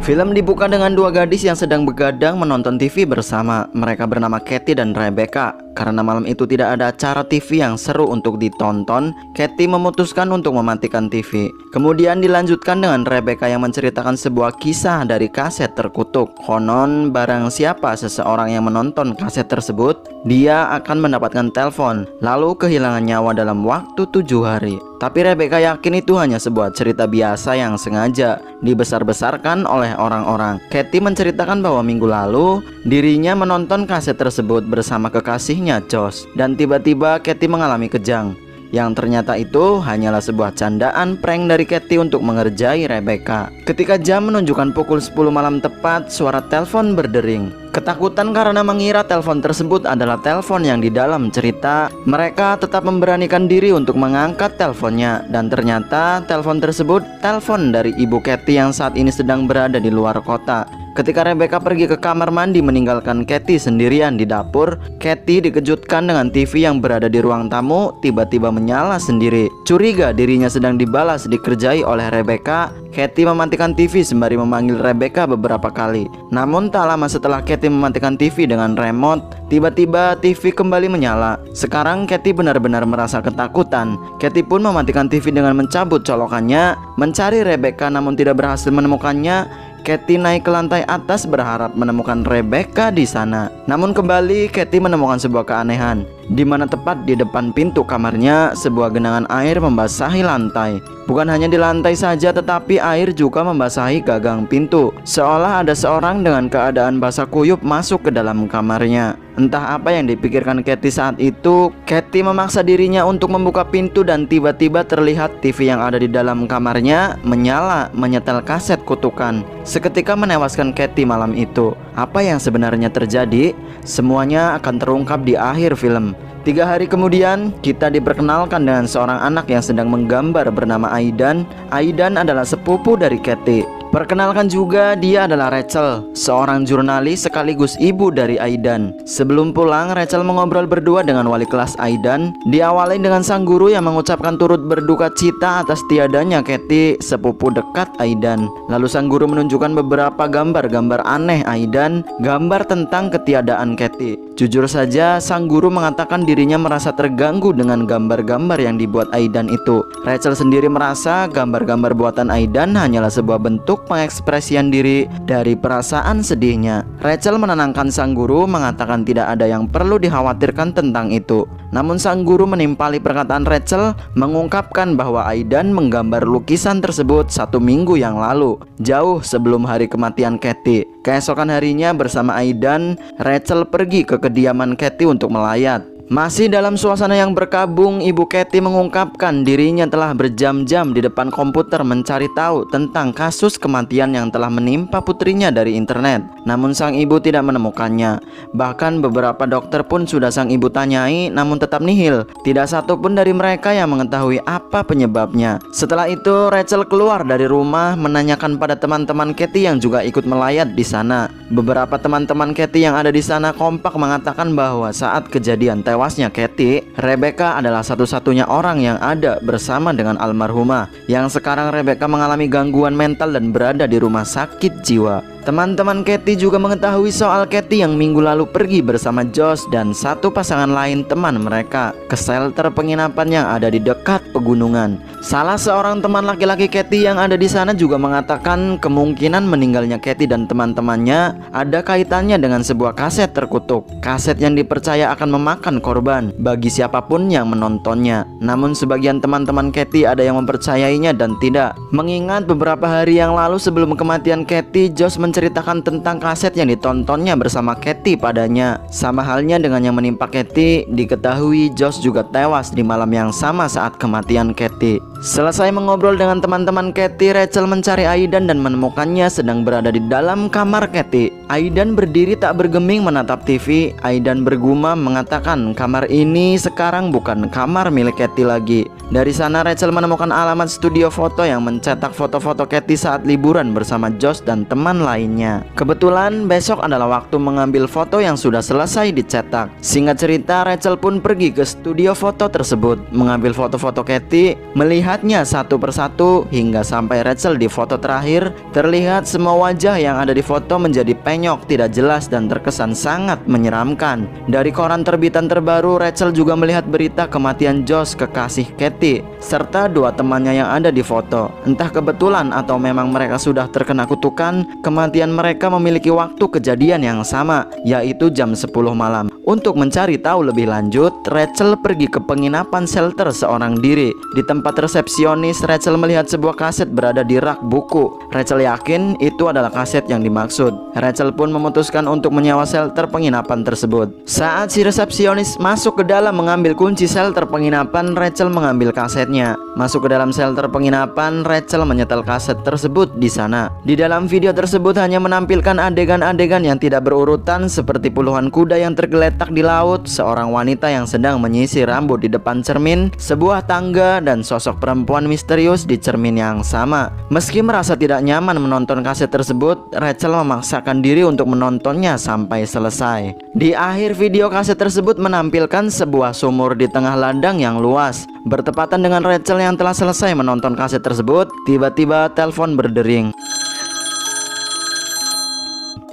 Film dibuka dengan dua gadis yang sedang begadang menonton TV bersama. Mereka bernama Katie dan Rebecca. Karena malam itu tidak ada acara TV yang seru untuk ditonton, Katie memutuskan untuk mematikan TV. Kemudian dilanjutkan dengan Rebecca yang menceritakan sebuah kisah dari kaset terkutuk. Konon barang siapa seseorang yang menonton kaset tersebut, dia akan mendapatkan telepon, lalu kehilangan nyawa dalam waktu 7 hari. Tapi Rebecca yakin itu hanya sebuah cerita biasa yang sengaja dibesar-besarkan oleh orang-orang. Katie menceritakan bahwa minggu lalu dirinya menonton kaset tersebut bersama kekasihnya Josh, dan tiba-tiba Katie mengalami kejang. Yang ternyata itu hanyalah sebuah candaan prank dari Katie untuk mengerjai Rebecca. Ketika jam menunjukkan pukul 10 malam tepat, suara telepon berdering. Ketakutan karena mengira telepon tersebut adalah telepon yang di dalam cerita, mereka tetap memberanikan diri untuk mengangkat teleponnya. Dan ternyata telepon tersebut telepon dari ibu Katie yang saat ini sedang berada di luar kota. Ketika Rebecca pergi ke kamar mandi meninggalkan Katie sendirian di dapur, Katie dikejutkan dengan TV yang berada di ruang tamu tiba-tiba menyala sendiri. Curiga dirinya sedang dibalas dikerjai oleh Rebecca, Katie mematikan TV sembari memanggil Rebecca beberapa kali. Namun tak lama setelah Katie mematikan TV dengan remote, tiba-tiba TV kembali menyala. Sekarang Katie benar-benar merasa ketakutan. Katie pun mematikan TV dengan mencabut colokannya, mencari Rebecca namun tidak berhasil menemukannya. Katie naik ke lantai atas berharap menemukan Rebecca di sana. Namun kembali Katie menemukan sebuah keanehan, di mana tepat di depan pintu kamarnya sebuah genangan air membasahi lantai. Bukan hanya di lantai saja, tetapi air juga membasahi gagang pintu, seolah ada seorang dengan keadaan basah kuyup masuk ke dalam kamarnya. Entah apa yang dipikirkan Katie saat itu, Katie memaksa dirinya untuk membuka pintu dan tiba-tiba terlihat TV yang ada di dalam kamarnya menyala, menyetel kaset kutukan. Seketika menewaskan Katie malam itu. Apa yang sebenarnya terjadi? Semuanya akan terungkap di akhir film. 3 hari kemudian, kita diperkenalkan dengan seorang anak yang sedang menggambar bernama Aidan. Aidan adalah sepupu dari Katie. Perkenalkan juga, dia adalah Rachel, seorang jurnalis sekaligus ibu dari Aidan. Sebelum pulang, Rachel mengobrol berdua dengan wali kelas Aidan. Diawali dengan sang guru yang mengucapkan turut berduka cita atas tiadanya Katie, sepupu dekat Aidan. Lalu sang guru menunjukkan beberapa gambar-gambar aneh Aidan, gambar tentang ketiadaan Katie. Jujur saja, sang guru mengatakan dirinya merasa terganggu dengan gambar-gambar yang dibuat Aidan itu. Rachel sendiri merasa gambar-gambar buatan Aidan hanyalah sebuah bentuk pengekspresian diri dari perasaan sedihnya. Rachel menenangkan sang guru, mengatakan tidak ada yang perlu dikhawatirkan tentang itu. Namun sang guru menimpali perkataan Rachel, mengungkapkan bahwa Aidan menggambar lukisan tersebut 1 minggu yang lalu, jauh sebelum hari kematian Katie. Keesokan harinya bersama Aidan, Rachel pergi ke kediaman Katie untuk melayat. Masih dalam suasana yang berkabung, ibu Katie mengungkapkan dirinya telah berjam-jam di depan komputer mencari tahu tentang kasus kematian yang telah menimpa putrinya dari internet. Namun sang ibu tidak menemukannya. Bahkan beberapa dokter pun sudah sang ibu tanyai, namun tetap nihil. Tidak satu pun dari mereka yang mengetahui apa penyebabnya. Setelah itu Rachel keluar dari rumah menanyakan pada teman-teman Katie yang juga ikut melayat di sana. Beberapa teman-teman Katie yang ada di sana kompak mengatakan bahwa saat kejadian tewasnya Katie, Rebecca adalah satu-satunya orang yang ada bersama dengan almarhumah. Yang sekarang Rebecca mengalami gangguan mental dan berada di rumah sakit jiwa. Teman-teman Katie juga mengetahui soal Katie yang minggu lalu pergi bersama Josh dan satu pasangan lain teman mereka ke shelter penginapan yang ada di dekat pegunungan. Salah seorang teman laki-laki Katie yang ada di sana juga mengatakan kemungkinan meninggalnya Katie dan teman-temannya ada kaitannya dengan sebuah kaset terkutuk. Kaset yang dipercaya akan memakan korban bagi siapapun yang menontonnya. Namun sebagian teman-teman Katie ada yang mempercayainya dan tidak. Mengingat beberapa hari yang lalu sebelum kematian Katie, Josh menceritakan tentang kaset yang ditontonnya bersama Katie padanya. Sama halnya dengan yang menimpa Katie, diketahui Josh juga tewas di malam yang sama saat kematian Katie. Selesai mengobrol dengan teman-teman Katie, Rachel mencari Aidan dan menemukannya sedang berada di dalam kamar Katie. Aidan berdiri tak bergeming menatap TV. Aidan bergumam mengatakan kamar ini sekarang bukan kamar milik Katie lagi. Dari sana Rachel menemukan alamat studio foto yang mencetak foto-foto Katie saat liburan bersama Josh dan teman lainnya. Kebetulan besok adalah waktu mengambil foto yang sudah selesai dicetak. Singkat cerita, Rachel pun pergi ke studio foto tersebut mengambil foto-foto Katie. Melihat melihatnya satu persatu hingga sampai Rachel di foto terakhir. Terlihat semua wajah yang ada di foto menjadi penyok, tidak jelas dan terkesan sangat menyeramkan. Dari koran terbitan terbaru, Rachel juga melihat berita kematian Josh, kekasih Katie, serta dua temannya yang ada di foto. Entah kebetulan atau memang mereka sudah terkena kutukan, kematian mereka memiliki waktu kejadian yang sama, yaitu jam 10 malam. Untuk mencari tahu lebih lanjut, Rachel pergi ke penginapan shelter seorang diri. Di tempat resepsionis, Rachel melihat sebuah kaset berada di rak buku. Rachel yakin itu adalah kaset yang dimaksud. Rachel pun memutuskan untuk menyewa shelter penginapan tersebut. Saat si resepsionis masuk ke dalam mengambil kunci shelter penginapan, Rachel mengambil kasetnya. Masuk ke dalam shelter penginapan, Rachel menyetel kaset tersebut di sana. Di dalam video tersebut hanya menampilkan adegan-adegan yang tidak berurutan seperti puluhan kuda yang tergeletak di laut, seorang wanita yang sedang menyisir rambut di depan cermin, sebuah tangga, dan sosok perempuan misterius di cermin yang sama. Meski merasa tidak nyaman menonton kaset tersebut, Rachel memaksakan diri untuk menontonnya sampai selesai. Di akhir video, kaset tersebut menampilkan sebuah sumur di tengah ladang yang luas. Bertepatan dengan Rachel yang telah selesai menonton kaset tersebut, tiba-tiba telepon berdering.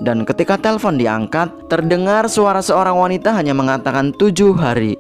Dan ketika telepon diangkat, terdengar suara seorang wanita hanya mengatakan 7 hari.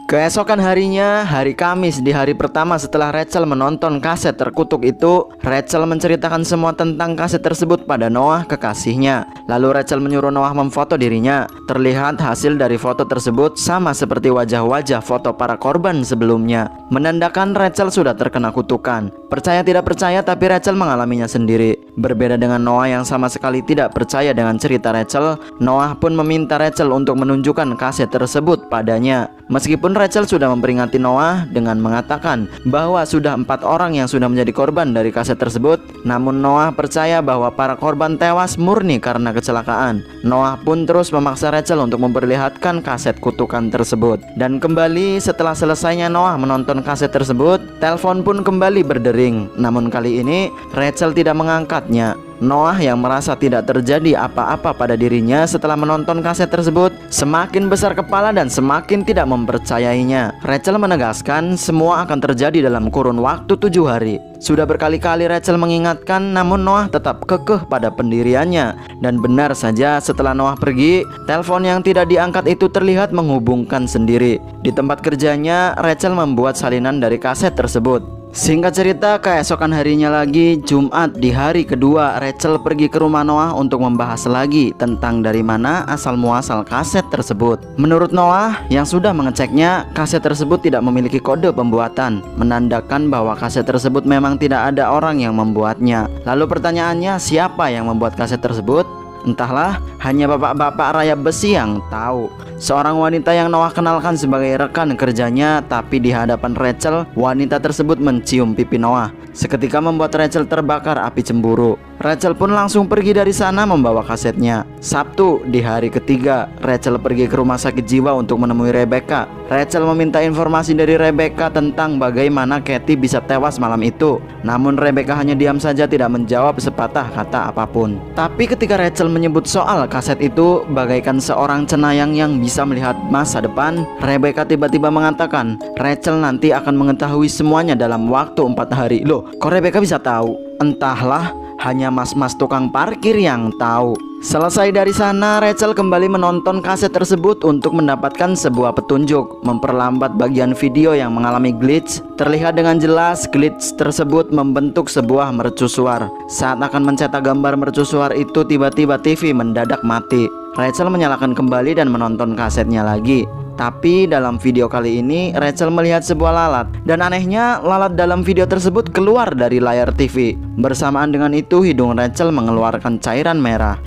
Keesokan harinya, hari Kamis, di hari pertama setelah Rachel menonton kaset terkutuk itu, Rachel menceritakan semua tentang kaset tersebut pada Noah, kekasihnya. Lalu Rachel menyuruh Noah memfoto dirinya. Terlihat hasil dari foto tersebut sama seperti wajah-wajah foto para korban sebelumnya, menandakan Rachel sudah terkena kutukan. Percaya tidak percaya, tapi Rachel mengalaminya sendiri. Berbeda dengan Noah yang sama sekali tidak percaya dengan cerita Rachel, Noah pun meminta Rachel untuk menunjukkan kaset tersebut padanya. Meskipun Rachel sudah memperingati Noah dengan mengatakan bahwa sudah 4 orang yang sudah menjadi korban dari kaset tersebut, namun Noah percaya bahwa para korban tewas murni karena kecelakaan. Noah pun terus memaksa Rachel untuk memperlihatkan kaset kutukan tersebut. Dan kembali setelah selesainya Noah menonton kaset tersebut, telepon pun kembali berdering. Namun kali ini Rachel tidak mengangkatnya. Noah yang merasa tidak terjadi apa-apa pada dirinya setelah menonton kaset tersebut semakin besar kepala dan semakin tidak mempercayainya. Rachel menegaskan semua akan terjadi dalam kurun waktu 7 hari. Sudah berkali-kali Rachel mengingatkan, namun Noah tetap kekeh pada pendiriannya. Dan benar saja, setelah Noah pergi, telepon yang tidak diangkat itu terlihat menghubungkan sendiri. Di tempat kerjanya, Rachel membuat salinan dari kaset tersebut. Singkat cerita, keesokan harinya lagi, Jumat di hari kedua, Rachel pergi ke rumah Noah untuk membahas lagi tentang dari mana asal-muasal kaset tersebut. Menurut Noah yang sudah mengeceknya, kaset tersebut tidak memiliki kode pembuatan, menandakan bahwa kaset tersebut memang tidak ada orang yang membuatnya. Lalu pertanyaannya, siapa yang membuat kaset tersebut? Entahlah, hanya bapak-bapak rayap besi yang tahu. Seorang wanita yang Noah kenalkan sebagai rekan kerjanya, tapi di hadapan Rachel, wanita tersebut mencium pipi Noah. Seketika membuat Rachel terbakar api cemburu. Rachel pun langsung pergi dari sana membawa kasetnya. Sabtu di hari ketiga, Rachel pergi ke rumah sakit jiwa untuk menemui Rebecca. Rachel meminta informasi dari Rebecca tentang bagaimana Katie bisa tewas malam itu. Namun Rebecca hanya diam saja, tidak menjawab sepatah kata apapun. Tapi ketika Rachel menyebut soal kaset itu bagaikan seorang cenayang yang bisa melihat masa depan, Rebecca tiba-tiba mengatakan Rachel nanti akan mengetahui semuanya dalam waktu 4 hari. Loh, kok Rebecca bisa tahu? Entahlah, hanya mas-mas tukang parkir yang tahu. Selesai dari sana, Rachel kembali menonton kaset tersebut untuk mendapatkan sebuah petunjuk. Memperlambat bagian video yang mengalami glitch. Terlihat dengan jelas glitch tersebut membentuk sebuah mercusuar. Saat akan mencetak gambar mercusuar itu, tiba-tiba TV mendadak mati. Rachel menyalakan kembali dan menonton kasetnya lagi. Tapi dalam video kali ini Rachel melihat sebuah lalat. Dan anehnya, lalat dalam video tersebut keluar dari layar TV. Bersamaan dengan itu, hidung Rachel mengeluarkan cairan merah.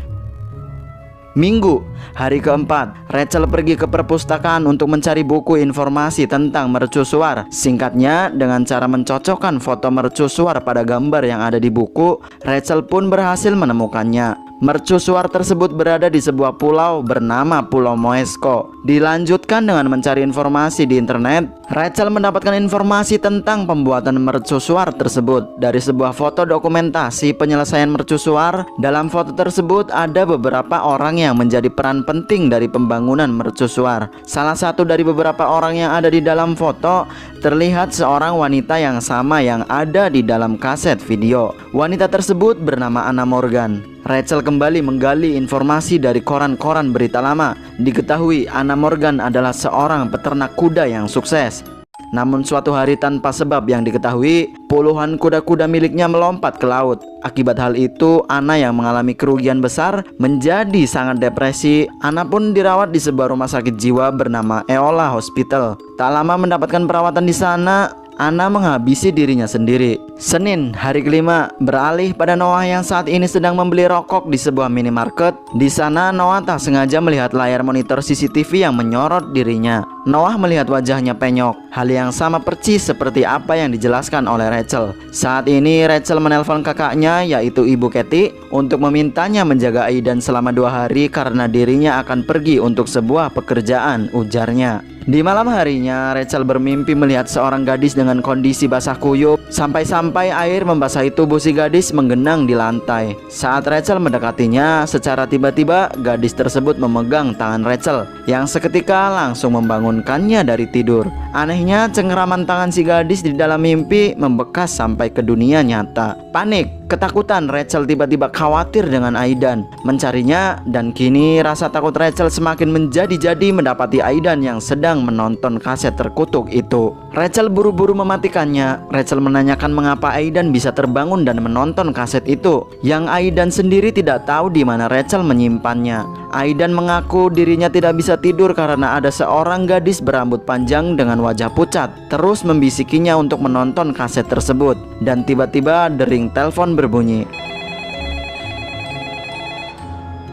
Minggu, hari keempat, Rachel pergi ke perpustakaan untuk mencari buku informasi tentang mercusuar. Singkatnya, dengan cara mencocokkan foto mercusuar pada gambar yang ada di buku, Rachel pun berhasil menemukannya. Mercusuar tersebut berada di sebuah pulau bernama Pulau Moesko. Dilanjutkan dengan mencari informasi di internet, Rachel mendapatkan informasi tentang pembuatan mercusuar tersebut dari sebuah foto dokumentasi penyelesaian mercusuar. Dalam foto tersebut ada beberapa orang yang menjadi peran penting dari pembangunan mercusuar. Salah satu dari beberapa orang yang ada di dalam foto terlihat seorang wanita yang sama yang ada di dalam kaset video. Wanita tersebut bernama Anna Morgan. Rachel kembali menggali informasi dari koran-koran berita lama. Diketahui Anna Morgan adalah seorang peternak kuda yang sukses. Namun suatu hari tanpa sebab yang diketahui, puluhan kuda-kuda miliknya melompat ke laut. Akibat hal itu, Anna yang mengalami kerugian besar menjadi sangat depresi. Anna pun dirawat di sebuah rumah sakit jiwa bernama Eola Hospital. Tak lama mendapatkan perawatan di sana, Anna menghabisi dirinya sendiri. Senin, hari kelima, beralih pada Noah yang saat ini sedang membeli rokok di sebuah minimarket. Di sana Noah tak sengaja melihat layar monitor CCTV yang menyorot dirinya. Noah melihat wajahnya penyok. Hal yang sama persis seperti apa yang dijelaskan oleh Rachel. Saat ini Rachel menelpon kakaknya yaitu Ibu Katie untuk memintanya menjaga Aidan selama 2 hari karena dirinya akan pergi untuk sebuah pekerjaan, ujarnya. Di malam harinya, Rachel bermimpi melihat seorang gadis dengan kondisi basah kuyup sampai-sampai air membasahi tubuh si gadis menggenang di lantai. Saat Rachel mendekatinya, secara tiba-tiba gadis tersebut memegang tangan Rachel yang seketika langsung membangunkannya dari tidur. Anehnya, cengkeraman tangan si gadis di dalam mimpi membekas sampai ke dunia nyata. Panik, ketakutan, Rachel tiba-tiba khawatir dengan Aidan, mencarinya, dan kini rasa takut Rachel semakin menjadi-jadi mendapati Aidan yang sedang menonton kaset terkutuk itu. Rachel buru-buru mematikannya. Rachel menanyakan mengapa Aidan bisa terbangun dan menonton kaset itu, yang Aidan sendiri tidak tahu di mana Rachel menyimpannya. Aidan mengaku dirinya tidak bisa tidur karena ada seorang gadis berambut panjang dengan wajah pucat terus membisikinya untuk menonton kaset tersebut. Dan tiba-tiba dering telepon berbunyi.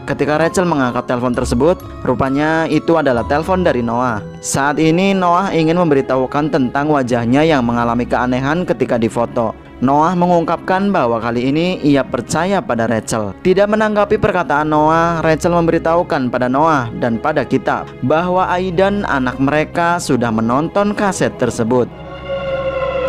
Ketika Rachel mengangkat telepon tersebut, rupanya itu adalah telepon dari Noah. Saat ini Noah ingin memberitahukan tentang wajahnya yang mengalami keanehan ketika difoto. Noah mengungkapkan bahwa kali ini ia percaya pada Rachel. Tidak menanggapi perkataan Noah, Rachel memberitahukan pada Noah dan pada kita bahwa Aidan, anak mereka, sudah menonton kaset tersebut.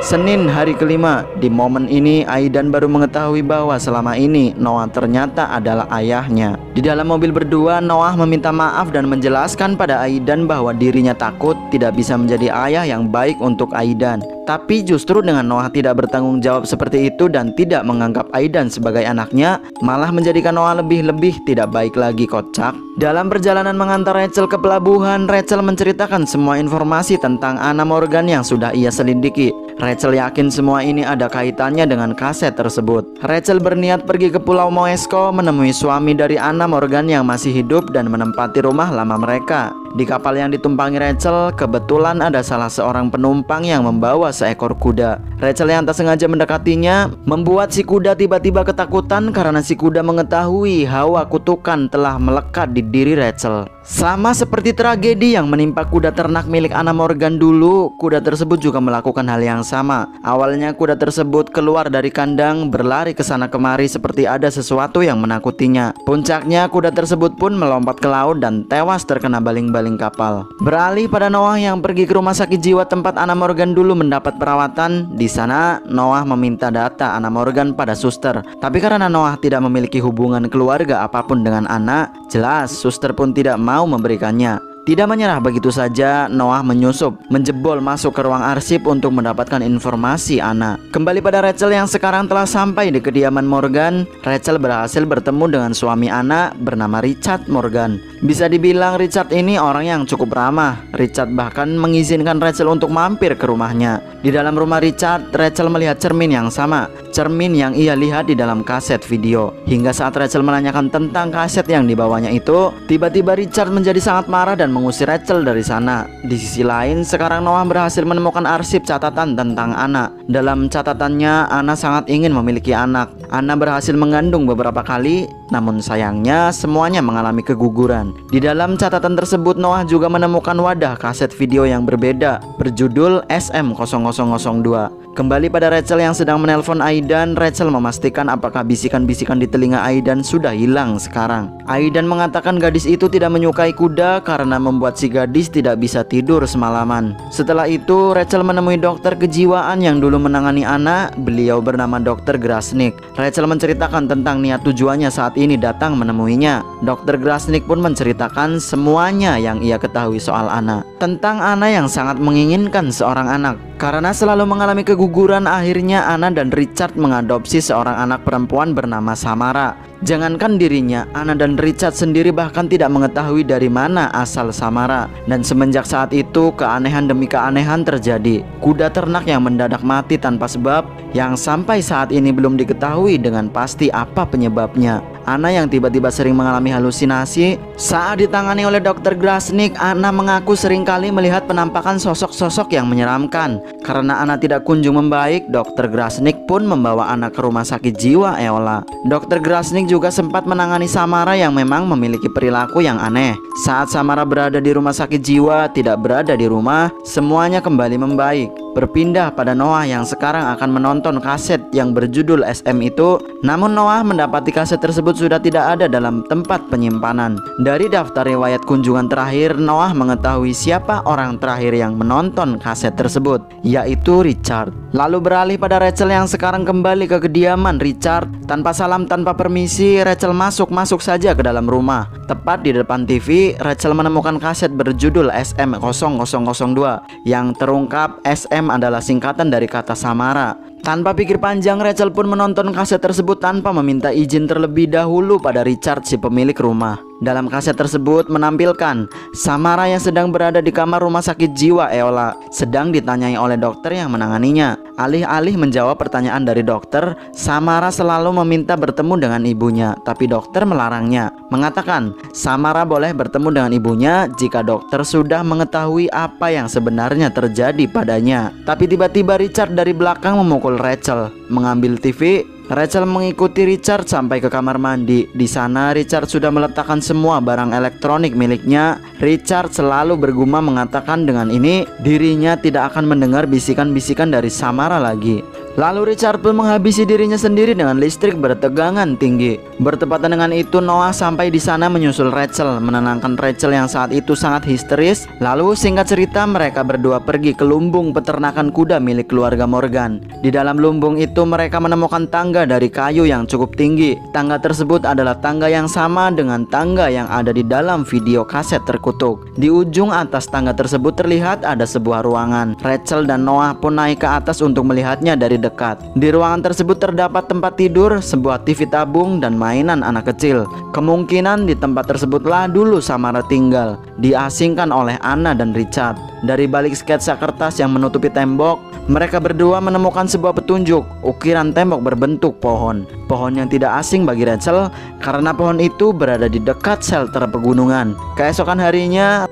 Senin, hari kelima. Di momen ini Aidan baru mengetahui bahwa selama ini Noah ternyata adalah ayahnya. Di dalam mobil berdua, Noah meminta maaf dan menjelaskan pada Aidan bahwa dirinya takut tidak bisa menjadi ayah yang baik untuk Aidan. Tapi justru dengan Noah tidak bertanggung jawab seperti itu dan tidak menganggap Aidan sebagai anaknya, malah menjadikan Noah lebih-lebih tidak baik lagi, kocak. Dalam perjalanan mengantar Rachel ke pelabuhan, Rachel menceritakan semua informasi tentang Anna Morgan yang sudah ia selidiki. Rachel yakin semua ini ada kaitannya dengan kaset tersebut. Rachel berniat pergi ke Pulau Moesko menemui suami dari Anna Morgan yang masih hidup dan menempati rumah lama mereka. Di kapal yang ditumpangi Rachel, kebetulan ada salah seorang penumpang yang membawa seekor kuda. Rachel yang tak sengaja mendekatinya membuat si kuda tiba-tiba ketakutan karena si kuda mengetahui hawa kutukan telah melekat di diri Rachel. Sama seperti tragedi yang menimpa kuda ternak milik Anna Morgan dulu, kuda tersebut juga melakukan hal yang sama. Awalnya kuda tersebut keluar dari kandang, berlari ke sana kemari seperti ada sesuatu yang menakutinya. Puncaknya, kuda tersebut pun melompat ke laut dan tewas terkena baling-baling kapal. Beralih pada Noah yang pergi ke rumah sakit jiwa tempat Anna Morgan dulu mendapat perawatan. Di sana, Noah meminta data Anna Morgan pada suster. Tapi karena Noah tidak memiliki hubungan keluarga apapun dengan Anna, jelas suster pun tidak mau memberikannya. Tidak menyerah begitu saja, Noah menyusup, menjebol masuk ke ruang arsip untuk mendapatkan informasi Anna. Kembali pada Rachel yang sekarang telah sampai di kediaman Morgan, Rachel berhasil bertemu dengan suami Anna bernama Richard Morgan. Bisa dibilang Richard ini orang yang cukup ramah. Richard bahkan mengizinkan Rachel untuk mampir ke rumahnya. Di dalam rumah Richard, Rachel melihat cermin yang sama, cermin yang ia lihat di dalam kaset video. Hingga saat Rachel menanyakan tentang kaset yang dibawanya itu, tiba-tiba Richard menjadi sangat marah dan mengusir Rachel dari sana. Di sisi lain, sekarang Noah berhasil menemukan arsip catatan tentang Anna. Dalam catatannya, Anna sangat ingin memiliki anak. Anna berhasil mengandung beberapa kali, namun sayangnya semuanya mengalami keguguran. Di dalam catatan tersebut, Noah juga menemukan wadah kaset video yang berbeda berjudul SM0002. Kembali pada Rachel yang sedang menelpon Aidan, Rachel memastikan apakah bisikan-bisikan di telinga Aidan sudah hilang sekarang. Aidan mengatakan gadis itu tidak menyukai kuda karena membuat si gadis tidak bisa tidur semalaman. Setelah itu Rachel menemui dokter kejiwaan yang dulu menangani Anna. Beliau bernama Dr. Grasnik. Rachel menceritakan tentang niat tujuannya saat ini datang menemuinya. Dr. Grasnik pun menceritakan semuanya yang ia ketahui soal Anna. Tentang Anna yang sangat menginginkan seorang anak. Karena selalu mengalami keguguran, akhirnya Anna dan Richard mengadopsi seorang anak perempuan bernama Samara. Jangankan dirinya, Anna dan Richard sendiri bahkan tidak mengetahui dari mana asal Samara. Dan semenjak saat itu, keanehan demi keanehan terjadi. Kuda ternak yang mendadak mati tanpa sebab, yang sampai saat ini belum diketahui dengan pasti apa penyebabnya. Anna yang tiba-tiba sering mengalami halusinasi. Saat ditangani oleh Dr. Grasnik, Anna mengaku seringkali melihat penampakan sosok-sosok yang menyeramkan. Karena Anna tidak kunjung membaik, Dr. Grasnik pun membawa Anna ke rumah sakit jiwa Eola. Dr. Grasnik juga sempat menangani Samara yang memang memiliki perilaku yang aneh. Saat Samara berada di rumah sakit jiwa, tidak berada di rumah, semuanya kembali membaik. Berpindah pada Noah yang sekarang akan menonton kaset yang berjudul SM itu. Namun Noah mendapati kaset tersebut sudah tidak ada dalam tempat penyimpanan. Dari daftar riwayat kunjungan terakhir, Noah mengetahui siapa orang terakhir yang menonton kaset tersebut, yaitu Richard. Lalu beralih pada Rachel yang sekarang kembali ke kediaman Richard. Tanpa salam, tanpa permisi, Rachel masuk saja ke dalam rumah. Tepat di depan TV, Rachel menemukan kaset berjudul SM0002 yang terungkap SM adalah singkatan dari kata Samara. Tanpa pikir panjang, Rachel pun menonton kaset tersebut tanpa meminta izin terlebih dahulu pada Richard, si pemilik rumah. Dalam kaset tersebut menampilkan Samara yang sedang berada di kamar rumah sakit jiwa Eola, sedang ditanyai oleh dokter yang menanganinya. Alih-alih menjawab pertanyaan dari dokter, Samara selalu meminta bertemu dengan ibunya, tapi dokter melarangnya. Mengatakan Samara boleh bertemu dengan ibunya jika dokter sudah mengetahui apa yang sebenarnya terjadi padanya. Tapi tiba-tiba Richard dari belakang memukul Rachel. Mengambil TV, Rachel mengikuti Richard sampai ke kamar mandi. Di sana Richard sudah meletakkan semua barang elektronik miliknya. Richard selalu bergumam mengatakan dengan ini dirinya tidak akan mendengar bisikan-bisikan dari Samara lagi. Lalu Richard pun menghabisi dirinya sendiri dengan listrik bertegangan tinggi. Bertepatan dengan itu, Noah sampai di sana menyusul Rachel, menenangkan Rachel yang saat itu sangat histeris. Lalu singkat cerita, mereka berdua pergi ke lumbung peternakan kuda milik keluarga Morgan. Di dalam lumbung itu mereka menemukan tangga dari kayu yang cukup tinggi. Tangga tersebut adalah tangga yang sama dengan tangga yang ada di dalam video kaset terkutuk. Di ujung atas tangga tersebut terlihat ada sebuah ruangan. Rachel dan Noah pun naik ke atas untuk melihatnya dari dekat. Di ruangan tersebut terdapat tempat tidur, sebuah TV tabung, dan mainan anak kecil. Kemungkinan di tempat tersebutlah dulu Samara tinggal, diasingkan oleh Anna dan Richard. Dari balik sketsa kertas yang menutupi tembok, mereka berdua menemukan sebuah petunjuk, ukiran tembok berbentuk pohon. Pohon yang tidak asing bagi Rachel karena pohon itu berada di dekat shelter pegunungan. Keesokan harinya,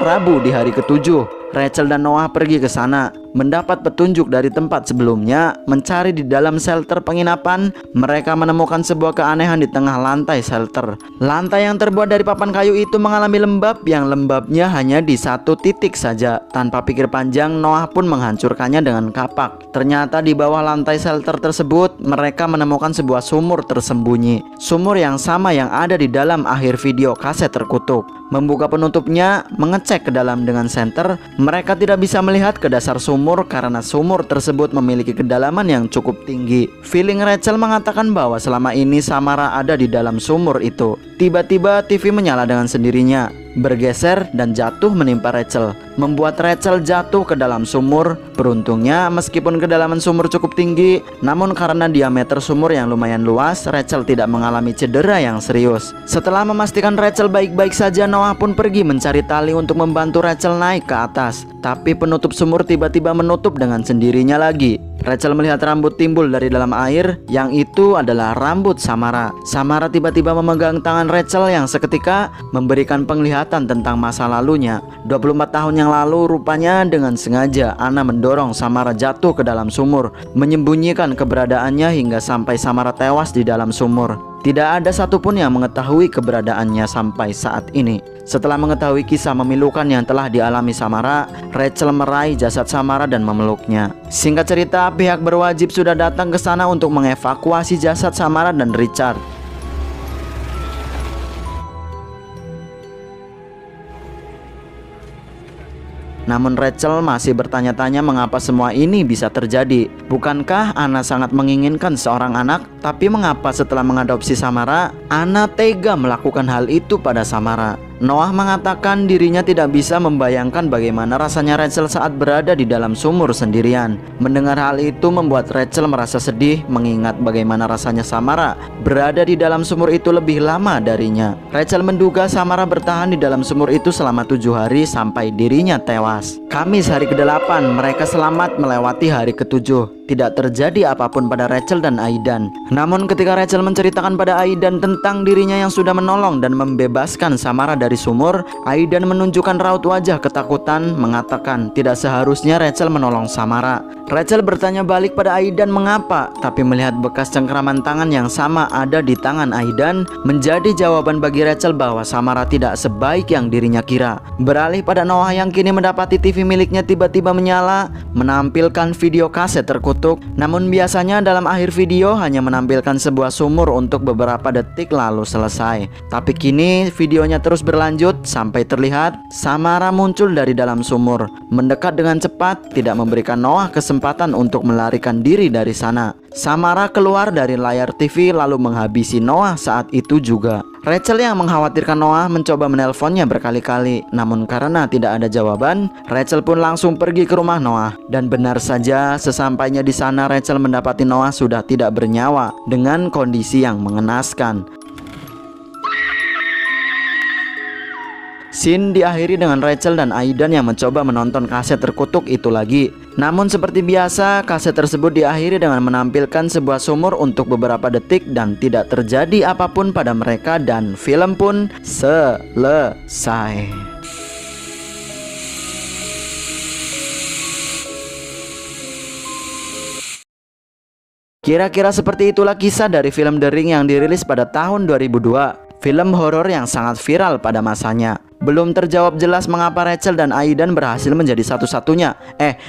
Rabu di hari ke-7, Rachel dan Noah pergi ke sana, mendapat petunjuk dari tempat sebelumnya. Mencari di dalam shelter penginapan, mereka menemukan sebuah keanehan di tengah lantai shelter. Lantai yang terbuat dari papan kayu itu mengalami lembab, yang lembabnya hanya di satu titik saja. Tanpa pikir panjang, Noah pun menghancurkannya dengan kapak. Ternyata di bawah lantai shelter tersebut, mereka menemukan sebuah sumur tersembunyi. Sumur yang sama yang ada di dalam akhir video kaset terkutuk. Membuka penutupnya, mengecek ke dalam dengan senter, mereka tidak bisa melihat ke dasar sumur karena sumur tersebut memiliki kedalaman yang cukup tinggi. Feeling Rachel mengatakan bahwa selama ini Samara ada di dalam sumur itu. Tiba-tiba TV menyala dengan sendirinya, bergeser dan jatuh menimpa Rachel, membuat Rachel jatuh ke dalam sumur. Beruntungnya meskipun kedalaman sumur cukup tinggi, namun karena diameter sumur yang lumayan luas, Rachel tidak mengalami cedera yang serius. Setelah memastikan Rachel baik-baik saja, Noah pun pergi mencari tali untuk membantu Rachel naik ke atas. Tapi penutup sumur tiba-tiba menutup dengan sendirinya lagi. Rachel melihat rambut timbul dari dalam air, yang itu adalah rambut Samara. Samara tiba-tiba memegang tangan Rachel yang seketika memberikan penglihatan tentang masa lalunya. 24 tahun yang lalu, rupanya dengan sengaja Anna mendorong Samara jatuh ke dalam sumur, menyembunyikan keberadaannya hingga sampai Samara tewas di dalam sumur. Tidak ada satupun yang mengetahui keberadaannya sampai saat ini. Setelah mengetahui kisah memilukan yang telah dialami Samara, Rachel meraih jasad Samara dan memeluknya. Singkat cerita, pihak berwajib sudah datang ke sana untuk mengevakuasi jasad Samara dan Richard. Namun Rachel masih bertanya-tanya mengapa semua ini bisa terjadi. Bukankah Anna sangat menginginkan seorang anak? Tapi mengapa setelah mengadopsi Samara, Anna tega melakukan hal itu pada Samara? Noah mengatakan dirinya tidak bisa membayangkan bagaimana rasanya Rachel saat berada di dalam sumur sendirian. Mendengar hal itu membuat Rachel merasa sedih mengingat bagaimana rasanya Samara berada di dalam sumur itu lebih lama darinya. Rachel menduga Samara bertahan di dalam sumur itu selama 7 hari sampai dirinya tewas. Kamis hari ke-8 mereka selamat melewati hari ke-7. Tidak terjadi apapun pada Rachel dan Aidan. Namun ketika Rachel menceritakan pada Aidan tentang dirinya yang sudah menolong dan membebaskan Samara dari sumur, Aidan menunjukkan raut wajah ketakutan, mengatakan tidak seharusnya Rachel menolong Samara. Rachel bertanya balik pada Aidan mengapa, tapi melihat bekas cengkraman tangan yang sama ada di tangan Aidan, menjadi jawaban bagi Rachel bahwa Samara tidak sebaik yang dirinya kira. Beralih pada Noah yang kini mendapati TV miliknya tiba-tiba menyala, menampilkan video kaset terkutuk. Namun biasanya dalam akhir video hanya menampilkan sebuah sumur untuk beberapa detik lalu selesai. Tapi kini videonya terus berlanjut sampai terlihat Samara muncul dari dalam sumur, mendekat dengan cepat, tidak memberikan Noah kesempatan untuk melarikan diri dari sana. Samara keluar dari layar TV lalu menghabisi Noah saat itu juga. Rachel yang mengkhawatirkan Noah mencoba menelponnya berkali-kali, namun karena tidak ada jawaban, Rachel pun langsung pergi ke rumah Noah. Dan benar saja, sesampainya di sana Rachel mendapati Noah sudah tidak bernyawa dengan kondisi yang mengenaskan. Scene diakhiri dengan Rachel dan Aidan yang mencoba menonton kaset terkutuk itu lagi. Namun seperti biasa, kaset tersebut diakhiri dengan menampilkan sebuah sumur untuk beberapa detik dan tidak terjadi apapun pada mereka dan film pun selesai. Kira-kira seperti itulah kisah dari film The Ring yang dirilis pada tahun 2002. Film horor yang sangat viral pada masanya. Belum terjawab jelas mengapa Rachel dan Aidan berhasil menjadi satu-satunya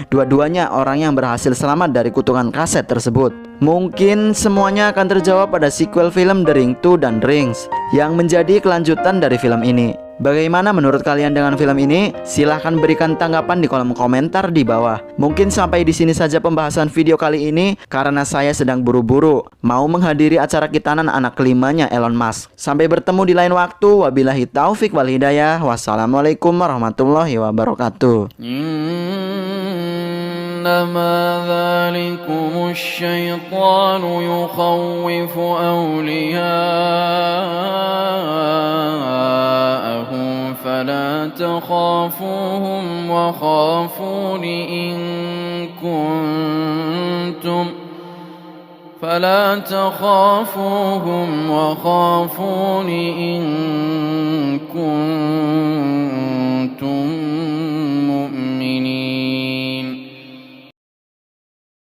dua-duanya orang yang berhasil selamat dari kutukan kaset tersebut. Mungkin semuanya akan terjawab pada sequel film The Ring 2 dan Rings yang menjadi kelanjutan dari film ini. Bagaimana menurut kalian dengan film ini? Silahkan berikan tanggapan di kolom komentar di bawah. Mungkin sampai di sini saja pembahasan video kali ini karena saya sedang buru-buru mau menghadiri acara khitanan anak kelimanya Elon Musk. Sampai bertemu di lain waktu. Wabillahi taufik wal hidayah. Wassalamualaikum warahmatullahi wabarakatuh. إنما ذلكم الشيطان يخوف أولياءه فلا تخافوهم وخافون إن كنتم